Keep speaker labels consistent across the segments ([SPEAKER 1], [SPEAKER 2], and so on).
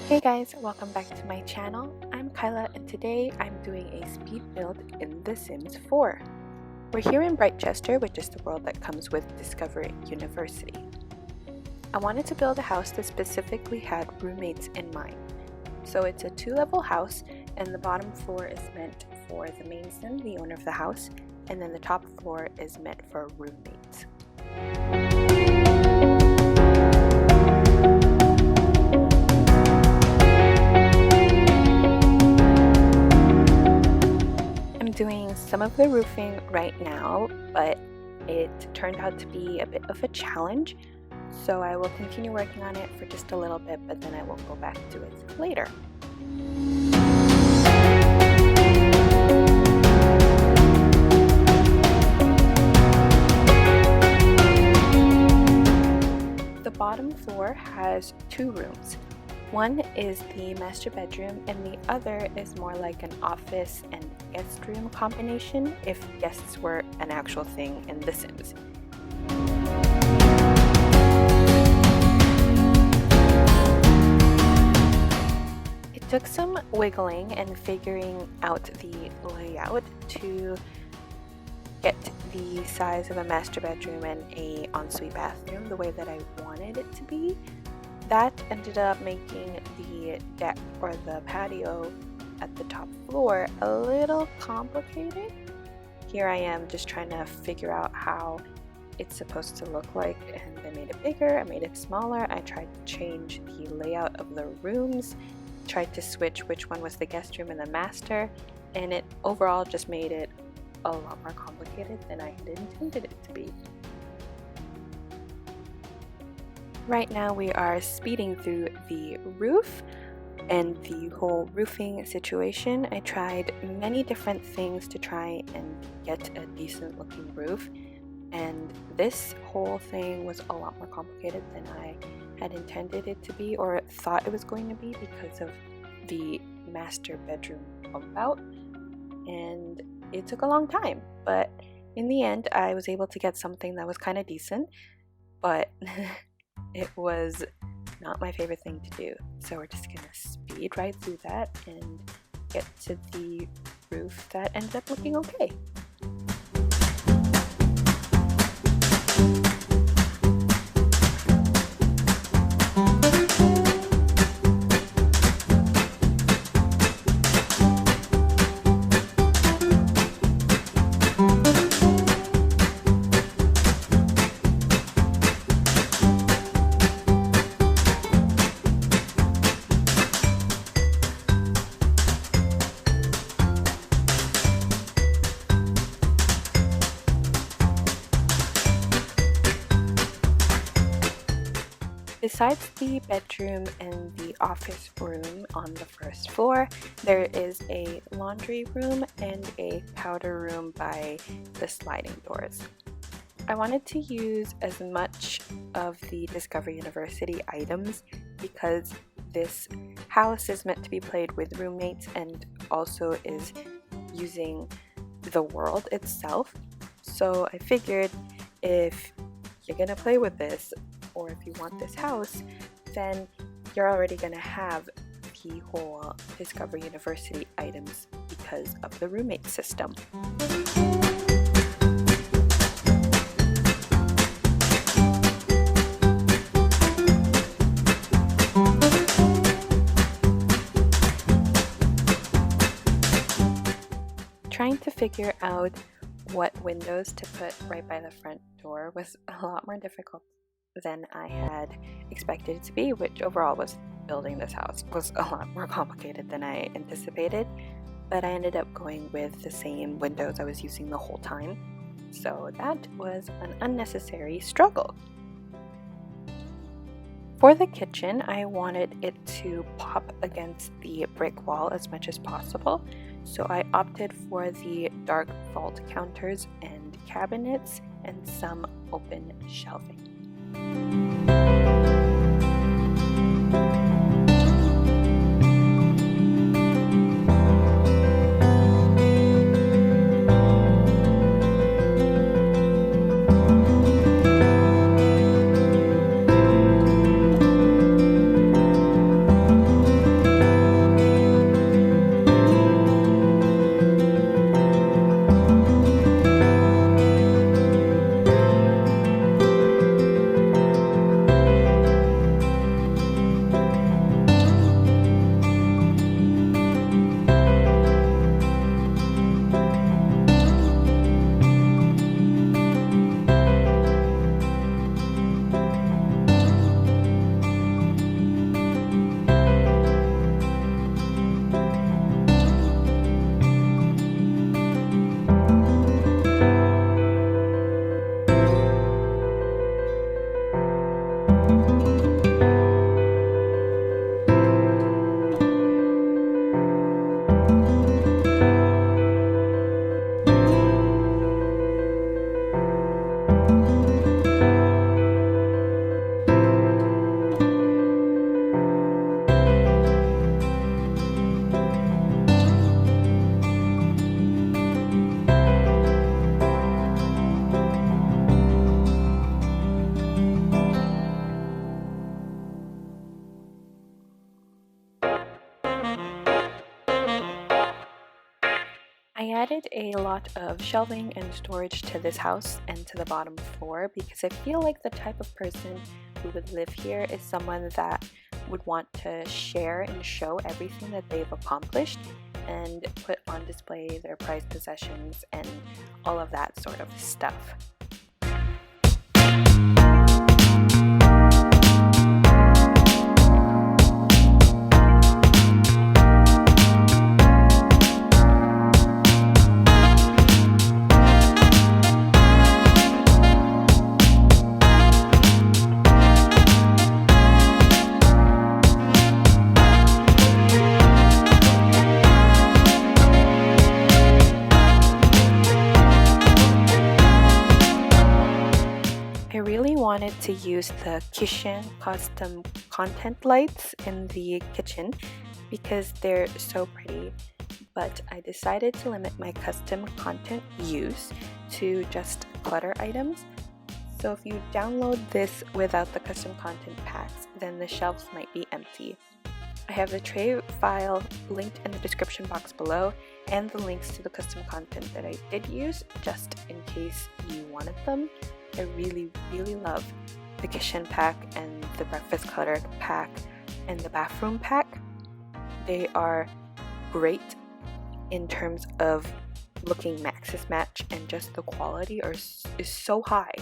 [SPEAKER 1] Hey guys, welcome back to my channel. I'm Kyla and today I'm doing a speed build in The Sims 4. We're here in Britechester, which is the world that comes with Discovery University. I wanted to build a house that specifically had roommates in mind. So it's a 2-level house and the bottom floor is meant for the main sim, the owner of the house, and then the top floor is meant for roommates. Doing some of the roofing right now, but it turned out to be a bit of a challenge, so I will continue working on it for just a little bit, but then I will go back to it later. The bottom floor has 2 rooms. One is the master bedroom and the other is more like an office and guest room combination if guests were an actual thing in The Sims. It took some wiggling and figuring out the layout to get the size of a master bedroom and an ensuite bathroom the way that I wanted it to be. That ended up making the deck or the patio at the top floor a little complicated. Here I am just trying to figure out how it's supposed to look like, and I made it bigger, I made it smaller, I tried to change the layout of the rooms, tried to switch which one was the guest room and the master, and it overall just made it a lot more complicated than I had intended it to be. Right now we are speeding through the roof and the whole roofing situation. I tried many different things to try and get a decent looking roof, and this whole thing was a lot more complicated than I had intended it to be or thought it was going to be because of the master bedroom bump out, and it took a long time, but in the end I was able to get something that was kind of decent, but it was not my favorite thing to do, so we're just gonna speed right through that and get to the roof that ended up looking okay. Besides the bedroom and the office room on the first floor, there is a laundry room and a powder room by the sliding doors. I wanted to use as much of the Discovery University items because this house is meant to be played with roommates and also is using the world itself. So I figured if you're gonna play with this, or if you want this house, then you're already going to have the whole Discovery University items because of the roommate system. Trying to figure out what windows to put right by the front door was a lot more difficult than I had expected it to be, which overall was building this house was a lot more complicated than I anticipated, but I ended up going with the same windows I was using the whole time, so that was an unnecessary struggle. For the kitchen, I wanted it to pop against the brick wall as much as possible, so I opted for the dark vault counters and cabinets and some open shelving. I added a lot of shelving and storage to this house and to the bottom floor because I feel like the type of person who would live here is someone that would want to share and show everything that they've accomplished and put on display their prized possessions and all of that sort of stuff. I really wanted to use the kitchen custom content lights in the kitchen because they're so pretty, but I decided to limit my custom content use to just clutter items. So if you download this without the custom content packs, then the shelves might be empty. I have the tray file linked in the description box below and the links to the custom content that I did use just in case you wanted them. I really love the kitchen pack and the breakfast clutter pack and the bathroom pack. They are great in terms of looking maxis match, and just the quality is so high.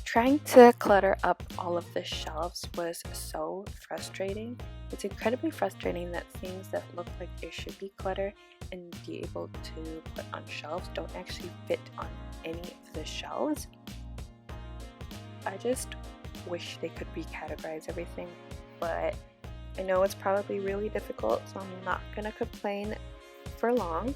[SPEAKER 1] Trying to clutter up all of the shelves was so frustrating. It's incredibly frustrating that things that look like they should be clutter and be able to put on shelves don't actually fit on any of the shelves. I just wish they could recategorize everything, but I know it's probably really difficult, so I'm not gonna complain for long.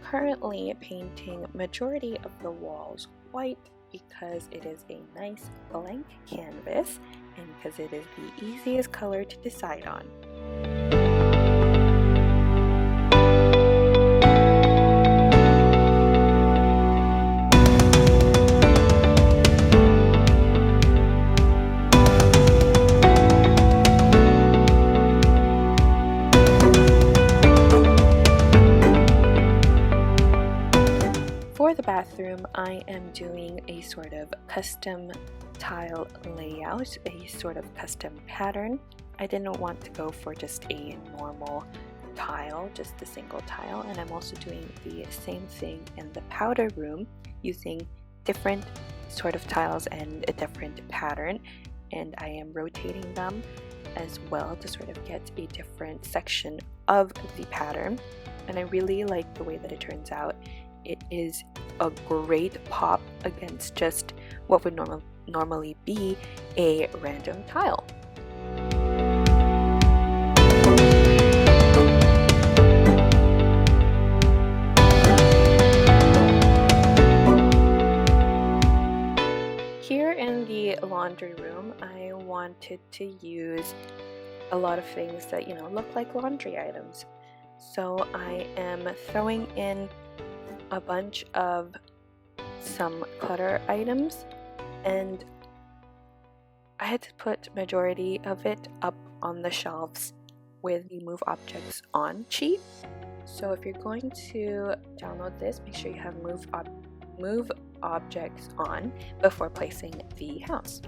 [SPEAKER 1] Currently painting majority of the walls white because it is a nice blank canvas and because it is the easiest color to decide on. For the bathroom, I am doing a sort of custom tile layout, a sort of custom pattern. I didn't want to go for just a normal tile, just a single tile, and I'm also doing the same thing in the powder room using different sort of tiles and a different pattern. and I am rotating them as well to sort of get a different section of the pattern. And I really like the way that it turns out. It is a great pop against just what would normally be a random tile. Here in the laundry room, I wanted to use a lot of things that, look like laundry items. So I am throwing in a bunch of some clutter items, and I had to put majority of it up on the shelves with the Move Objects on sheet. So if you're going to download this, make sure you have Move Objects on before placing the house.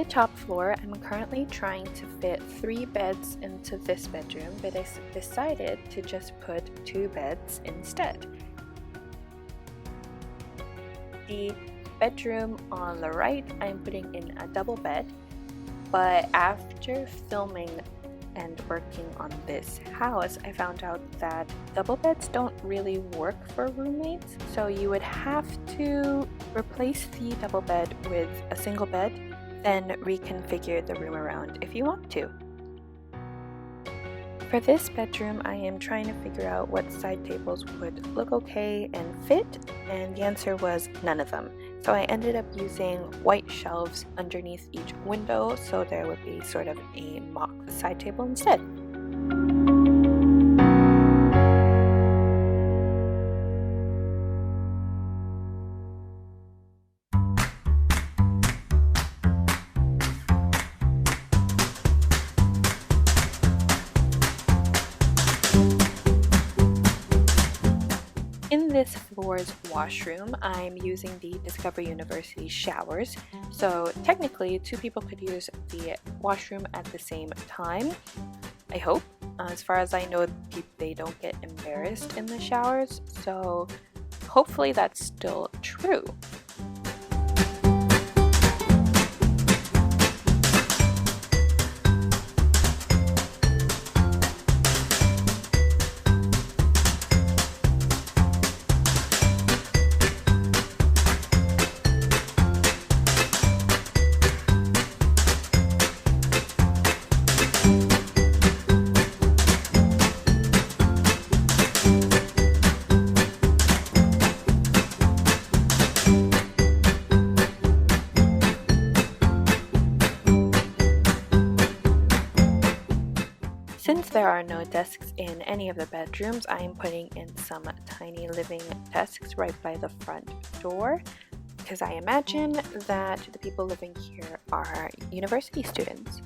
[SPEAKER 1] Top floor, I'm currently trying to fit 3 beds into this bedroom, but I decided to just put 2 beds instead. The bedroom on the right, I'm putting in a double bed, but after filming and working on this house, I found out that double beds don't really work for roommates, so you would have to replace the double bed with a single bed, then reconfigure the room around if you want to. For this bedroom, I am trying to figure out what side tables would look okay and fit, and the answer was none of them. So I ended up using white shelves underneath each window, so there would be sort of a mock side table instead. In this floor's washroom, I'm using the Discovery University showers. So technically, 2 people could use the washroom at the same time. I hope. As far as I know, they don't get embarrassed in the showers. So hopefully that's still true. Since there are no desks in any of the bedrooms, I am putting in some tiny living desks right by the front door, because I imagine that the people living here are university students.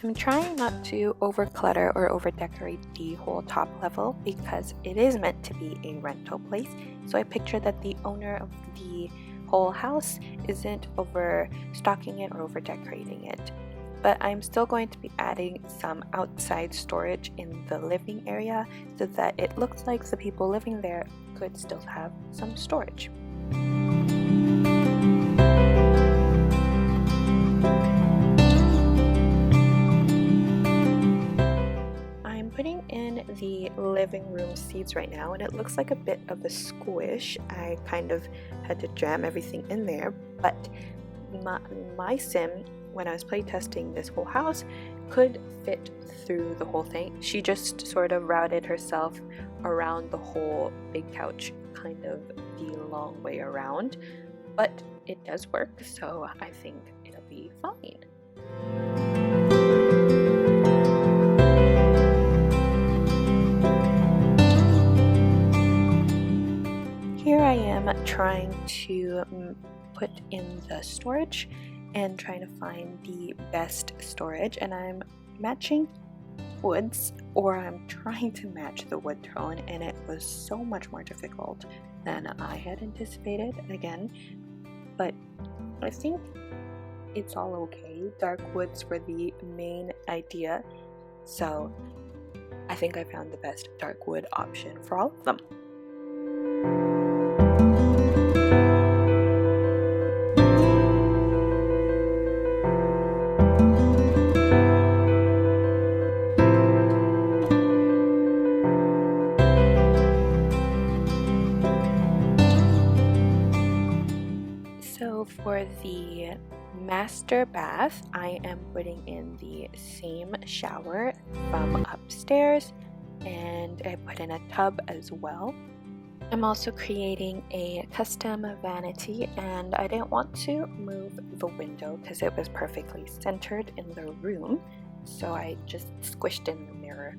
[SPEAKER 1] I'm trying not to over-clutter or over-decorate the whole top level because it is meant to be a rental place. So I picture that the owner of the whole house isn't overstocking it or over-decorating it. But I'm still going to be adding some outside storage in the living area so that it looks like the people living there could still have some storage. I'm putting in the living room seats right now, and it looks like a bit of a squish. I kind of had to jam everything in there, but my sim, when I was playtesting this whole house, could fit through the whole thing. She just sort of routed herself around the whole big couch, kind of the long way around, but it does work, so I think it'll be fine. Here I am trying to put in the storage and trying to find the best storage, and I'm matching woods, or I'm trying to match the wood tone, and it was so much more difficult than I had anticipated again, but I think it's all okay. Dark woods were the main idea, so I think I found the best dark wood option for all of them. So for the master bath, I am putting in the same shower from upstairs, and I put in a tub as well. I'm also creating a custom vanity, and I didn't want to move the window because it was perfectly centered in the room, so I just squished in the mirror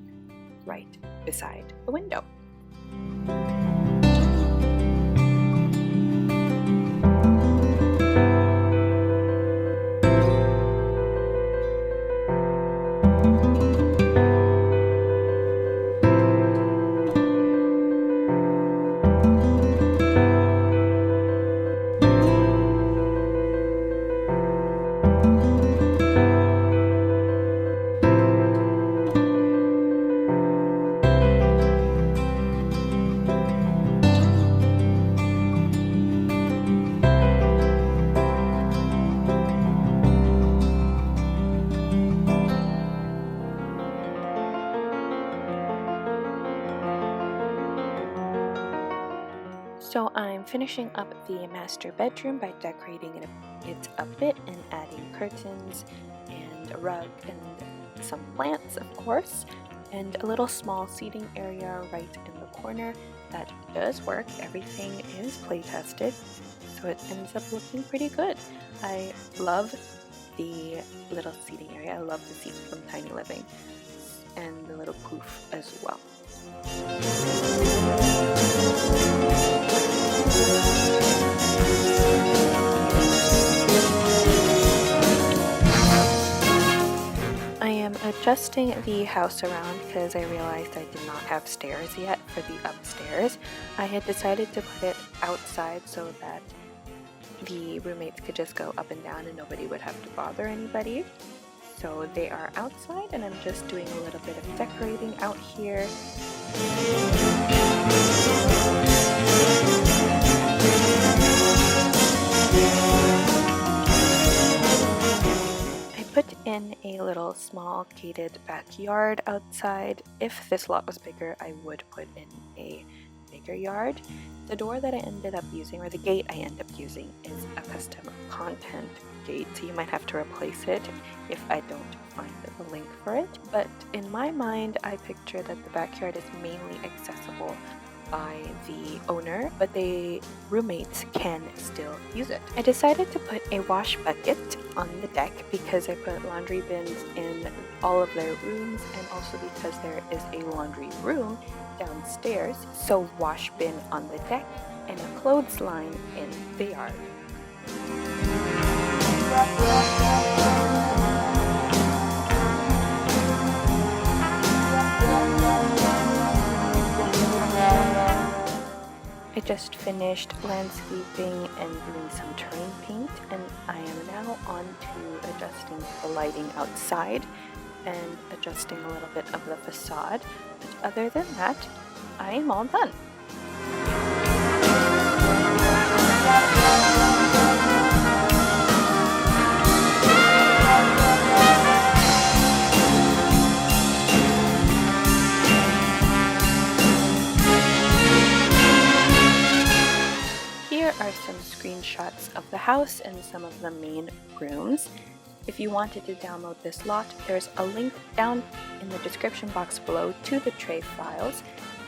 [SPEAKER 1] right beside the window. So I'm finishing up the master bedroom by decorating it a bit and adding curtains and a rug and some plants, of course, and a little small seating area right in the corner. That does work. Everything is play tested, so it ends up looking pretty good. I love the little seating area. I love the seats from Tiny Living and the little poof as well. I am adjusting the house around because I realized I did not have stairs yet for the upstairs. I had decided to put it outside so that the roommates could just go up and down and nobody would have to bother anybody. So they are outside, and I'm just doing a little bit of decorating out here. I put in a little small gated backyard outside. If this lot was bigger, I would put in a bigger yard. The door that I ended up using, or the gate I end up using, is a custom content gate, so you might have to replace it if I don't find the link for it. But in my mind, I picture that the backyard is mainly accessible by the owner, but the roommates can still use it. I decided to put a wash bucket on the deck because I put laundry bins in all of their rooms, and also because there is a laundry room downstairs, so wash bin on the deck and a clothesline in the yard. just finished landscaping and doing some terrain paint, and I am now on to adjusting the lighting outside and adjusting a little bit of the facade. But other than that, I am all done. Here are some screenshots of the house and some of the main rooms. If you wanted to download this lot, there's a link down in the description box below to the tray files,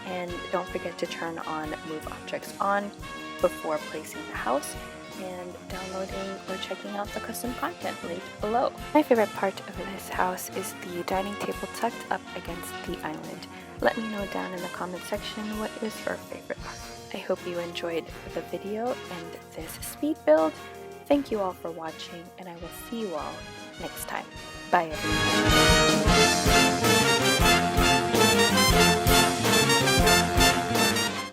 [SPEAKER 1] and don't forget to turn on Move Objects on before placing the house and downloading or checking out the custom content linked below. My favorite part of this house is the dining table tucked up against the island. Let me know down in the comment section what is your favorite part. I hope you enjoyed the video and this speed build. Thank you all for watching, and I will see you all next time. Bye everyone.